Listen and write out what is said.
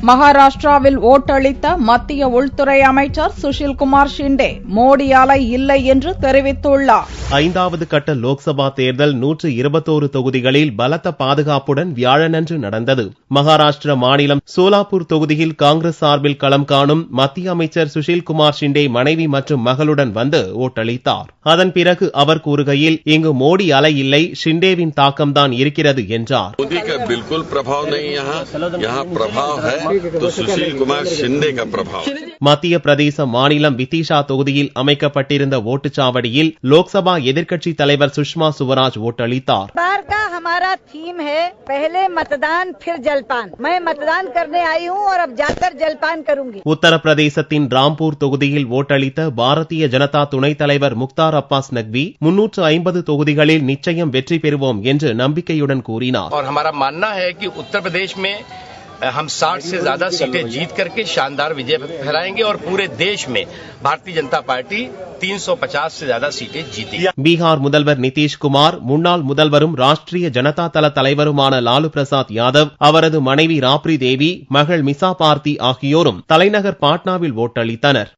மகாராஷ்டிராவில் ஓட்டளித்த மத்திய உள்துறை அமைச்சர் சுஷில்குமார் ஷிண்டே மோடி அலை இல்லை என்று தெரிவித்துள்ளார். 5வது கட்ட லோக்சபா தேர்தல் 121 தொகுதிகளில் பலத்த பாதுகாப்புடன் வியாழனன்று நடந்தது. மகாராஷ்டிர மாநிலம் சோலாப்பூர் தொகுதியில் காங்கிரஸ் சார்பில் களம் காணும் மத்திய அமைச்சர் சுஷில்குமார் ஷிண்டே மனைவி மற்றும் மகளுடன் வந்து ஓட்டளித்தார். அதன் பிறகு அவர் கூறுகையில், இங்கு மோடி அலை இல்லை, ஷிண்டேவின் தாக்கம்தான் இருக்கிறது என்றார். மத்திய பிரதேச மாநிலம் விதிஷா தொகுதியில் அமைக்கப்பட்டிருந்த ஓட்டுச்சாவடியில் லோக்சபா எதிர்க்கட்சி தலைவர் சுஷ்மா சுவராஜ் ஓட்டளித்தார். हमारा थीम है पहले मतदान फिर जलपान. मैं मतदान करने आई हूं और अब जाकर जलपान करूंगी. உத்தரப்பிரதேசத்தின் ராம்பூர் தொகுதியில் ஓட்டளித்த பாரதிய ஜனதா துணைத் தலைவர் முக்தார் அப்பாஸ் நக்வி 350 தொகுதிகளில் நிச்சயம் வெற்றி பெறுவோம் என்று நம்பிக்கையுடன் கூறினார். और हमारा मानना है कि उत्तर प्रदेश में हम 60 से ज्यादा सीटें जीत करके शानदार विजय फहराएंगे और पूरे देश में भारतीय जनता पार्टी 350 से ज्यादा सीटें जीतेगी. பீகார் முதல்வர் நிதிஷ்குமார், முன்னாள் முதல்வரும் ராஷ்டிரிய ஜனதா தள தலைவருமான லாலு பிரசாத் யாதவ், அவரது மனைவி ராப்ரி தேவி, மகள் மிசா பார்த்தி ஆகியோரும் தலைநகர் பாட்னாவில் ஓட்டளித்தனர்.